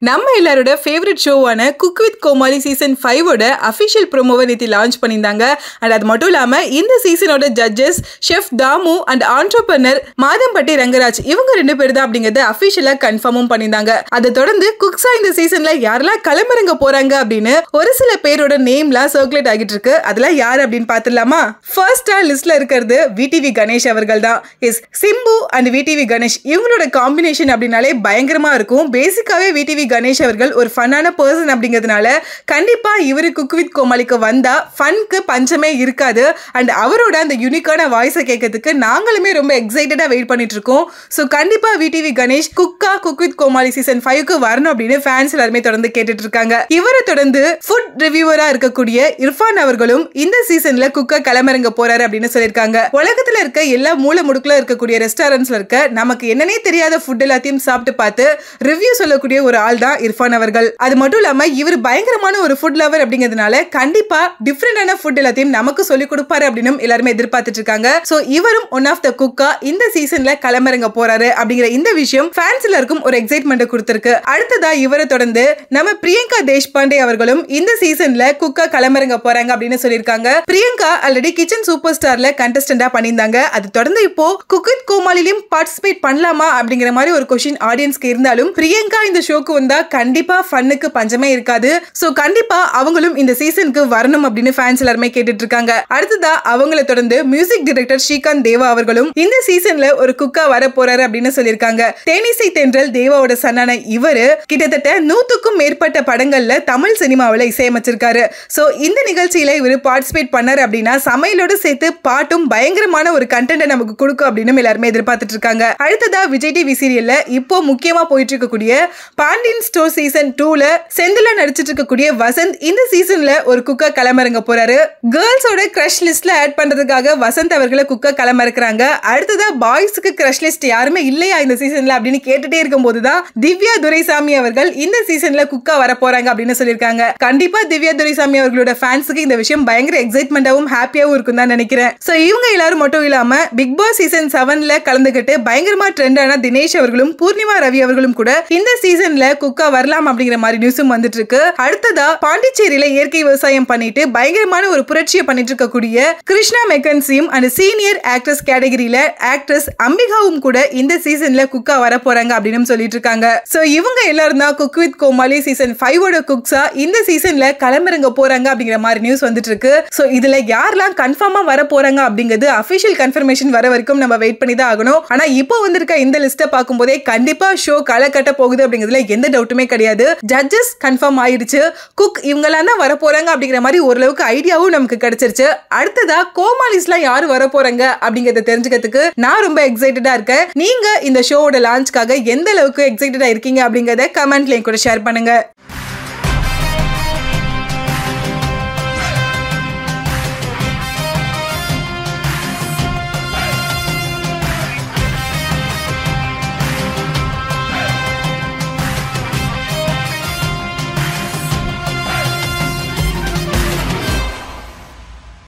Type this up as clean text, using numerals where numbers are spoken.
நம்ம எல்லாரோட ஃபேவரட் ஷோவான குக் வித் கோமாளி சீசன் 5ஓட அஃபிஷியல் ப்ரோமோவை நேற்று லான்ச் பண்ணியிருந்தாங்க. அண்ட் அது மட்டும் இல்லாமல் இந்த சீசனோட judges chef Damu and entrepreneur Madhampatty Rangaraj இவங்க 2 பேர் தான் அப்படிங்கிறத அஃபிஷியலாக கன்ஃபார்மும் பண்ணியிருந்தாங்க. அதை தொடர்ந்து குக்ஸா இந்த சீசன்ல யாரெல்லாம் களமிறங்க போறாங்க அப்படின்னு ஒரு சில பேரோட நேம்லாம் சர்க்குலேட் ஆகிட்டு இருக்கு. அதெல்லாம் யார் அப்படின்னு பார்த்துடலாமா? ஃபர்ஸ்டா லிஸ்ட்ல இருக்கிறது விடிவி கணேஷ் அவர்கள் தான். Yes, Simbu and VTV Ganesh இவங்களோட காம்பினேஷன் அப்படின்னாலே பயங்கரமா இருக்கும். பேசிக்காவே விடிவி கணேஷ் அவர்கள் ஒரு ஃபன்னான பர்சன் அப்படிங்கிறதுனால கண்டிப்பா இவரு குக் வித் கோமாளிக்கு வந்தா ஃபன்க்கு பஞ்சமே இருக்காது. அண்ட் அவரோட அந்த யூனிக்கான வாய்ஸை கேட்கறதுக்கு நாங்களுமே ரொம்ப எக்ஸைட்டடா வெயிட் பண்ணிட்டு இருக்கோம். ஸோ கண்டிப்பா VTV Ganesh cook with Comali season 5க்கு வரணும் அப்படின்னு ஃபேன்ஸ் எல்லாருமே தொடர்ந்து கேட்டுட்டு இருக்காங்க. இவரை தொடர்ந்து ஃபுட் ரிவ்யூவரா இருக்கக்கூடிய இர்ஃபான் அவர்களும் இந்த சீசன்ல குக்கா களமிறங்க போறாரு அப்படின்னு சொல்லியிருக்காங்க. உலகத்துல இருக்க எல்லா மூல முடுக்குல இருக்கக்கூடிய ரெஸ்டாரண்ட்ஸ்ல இருக்க நமக்கு என்னன்னே தெரியாத ஃபுட் எல்லாத்தையும் சாப்பிட்டு பார்த்து ரிவ்யூ சொல்லக்கூடிய ஒரு ஆள் தான் இர்ஃபான் அவர்கள். அது மட்டும் இல்லாம இவர் பயங்கரமான ஒரு ஃபுட் லவர் அப்படிங்கிறதுனால கண்டிப்பா டிஃபரெண்டான ஃபுட் எல்லாத்தையும் நமக்கு சொல்லி கொடுப்பாரு அப்படின்னு எல்லாருமே எதிர்பார்த்துட்டு இருக்காங்க. சோ இவரும் ஒன் ஆஃப் த குக்கா இந்த சீசன்ல களமிறங்க போறாரு அப்படிங்கிற இந்த விஷயம் ஃபேன்ஸ் எல்லாருக்கும் ஒரு எக்ஸைட்மெண்ட் கொடுத்திருக்கு. அடுத்ததா இவரை தொடர்ந்து நம்ம பிரியங்கா தேஷ்பாண்டே அவர்களும் இந்த சீசன்ல குக்கா களமிறங்க போறாங்க அப்படின்னு சொல்லியிருக்காங்க. பிரியங்கா ஆல்ரெடி கிச்சன் சூப்பர் ஸ்டார்ல கண்டஸ்டன்டா பண்ணியிருந்தாங்க. அது தொடர்ந்து இப்போ குக் வித் கோமாளிலையும் பார்ட்டிசிபேட் பண்ணலாமா அப்படிங்கிற மாதிரி ஒரு क्वेश्चन ஆடியன்ஸ்க்கு இருந்தாலும் பிரியங்கா இந்த ஷோக்கு வந்தா கண்டிப்பா ஃபன்னுக்கு பஞ்சமே இருக்காது. சோ கண்டிப்பா அவங்களும் இந்த சீசனுக்கு வரணும் அப்படின்னு ஃபேன்ஸ் எல்லாருமே கேட்டுட்டு இருக்காங்க. அடுத்ததா அவங்கள தொடர்ந்து மியூசிக் டைரக்டர் ஸ்ரீகாந்த் தேவா அவர்களும் இந்த சீசன்ல ஒரு குக்கா வர போறாரு அப்படின்னு சொல்லியிருக்காங்க. தேனிசை தென்றல் தேவாவோட சன்னான இவரு கிட்டத்தட்ட 100க்கும் மேற்பட்ட படங்கள்ல தமிழ் சினிமாவில் இசையமைச்சிருக்காரு. சோ இந்த நிகழ்ச்சியில இவர் பார்ட்டிசிபேட் பண்ணாரு அப்படின்னா சமையலோடு சேர்த்து பாட்டும் பயங்கரமான ஒரு கண்டென்ட் நமக்கு கொடுக்கும் அப்படின்னு எல்லாருமே எதிர்பார்த்துட்டு இருக்காங்க. அடுத்ததா விஜய் டிவி சீரியல்ல இப்போ முக்கியமா போயிட்டு இருக்கக்கூடிய பாண்டியன் ஸ்டோர் சீசன் 2ல செந்திலா நடிச்சிட்டு இருக்கக்கூடிய வசந்த் இந்த சீசன்ல ஒரு குக்கா களமிறங்க போறாரு. கேர்ள்ஸோட கிரஷ் லிஸ்ட்ல ஆட் பண்றதுக்காக வசந்த் அவர்களை குக்கா களமிறக்குறாங்க. அடுத்ததா பாய்ஸ்க்கு கிரஷ் லிஸ்ட் யாருமே இல்லையா இந்த சீசன்ல அப்படின்னு கேட்டுட்டே இருக்கும் போதுதான் திவ்யா துரைசாமி அவர்கள் இந்த சீசன்ல குக்கா வர போறாங்க அப்படின்னு சொல்லியிருக்காங்க. கண்டிப்பா திவ்யா துரைசாமி அவர்களோட ஃபேன்ஸுக்கு இந்த விஷயம் பயங்கர எக்ஸைட்மெண்டாவும் ஹாப்பியாவும் இருக்கும் தான் நினைக்கிறேன். சோ இவங்க எல்லாரும் மட்டும் இல்லாம பிக் பாஸ் சீசன் 7ல கலந்துகிட்டு பயங்கரமா ட்ரெண்டான தினேஷ் அவர்களும் பூர்ணிமா ரவி அவர்களும் கூட இந்த சீசன்ல குக்கா வரலாம் அப்படிங்கிற மாதிரி நியூஸும் வந்துட்டு இருக்கு. அடுத்ததா பாண்டிச்சேரியில இயற்கை விவசாயம் பண்ணிட்டு பயங்கரமான ஒரு புரட்சியை பண்ணிட்டு இருக்கக்கூடிய கிருஷ்ணா மெக்கன்சியும் அண்ட் சீனியர் ஆக்ட்ரஸ் கேட்டகரியில ஆக்ட்ரஸ் அம்பிகாவும் கூட இந்த சீசன்ல குக்கா வர போறாங்க அப்படின்னு சொல்லிட்டு இருக்காங்க. சோ இவங்க எல்லாரும் தான் குக் வித் கோமாளி சீசன் 5ஓட குக்ஸா இந்த சீசன்ல களமிறங்க போறாங்க அப்படிங்கிற மாதிரி நியூஸ் வந்துட்டு இருக்கு. சோ இதுல யாரெல்லாம் கன்ஃபார்மா வர போறாங்க அப்படிங்கிறது அபிஷியல் கன்ஃபர்மேஷன் வர வரைக்கும் நம்ம வெயிட் பண்ணி தான் ஆகணும். ஆனா இப்போ வந்திருக்க இந்த லிஸ்ட்டை பார்க்கும்போதே கண்டிப்பா ஷோ களை கட்ட போகுது அப்படிங்கிறதுல எந்த டவுட்டுமே கிடையாது. ஜட்ஜஸ் கன்ஃபார்ம் ஆயிடுச்சு. குக் இவங்கெல்லாம் தான் வர போறாங்க அப்படிங்கிற மாதிரி ஓரளவுக்கு ஐடியாவும் நமக்கு கிடைச்சிருச்சு. அடுத்ததா கோமாளிஸ்லாம் யாரு வர போறாங்க அப்படிங்கறத தெரிஞ்சுக்கிறதுக்கு நான் ரொம்ப எக்ஸைட்டடா இருக்கேன். நீங்க இந்த ஷோவோட லான்ச்காக எந்த அளவுக்கு எக்ஸைட்டடா இருக்கீங்க அப்படிங்கறத கமெண்ட்ல கூட ஷேர் பண்ணுங்க.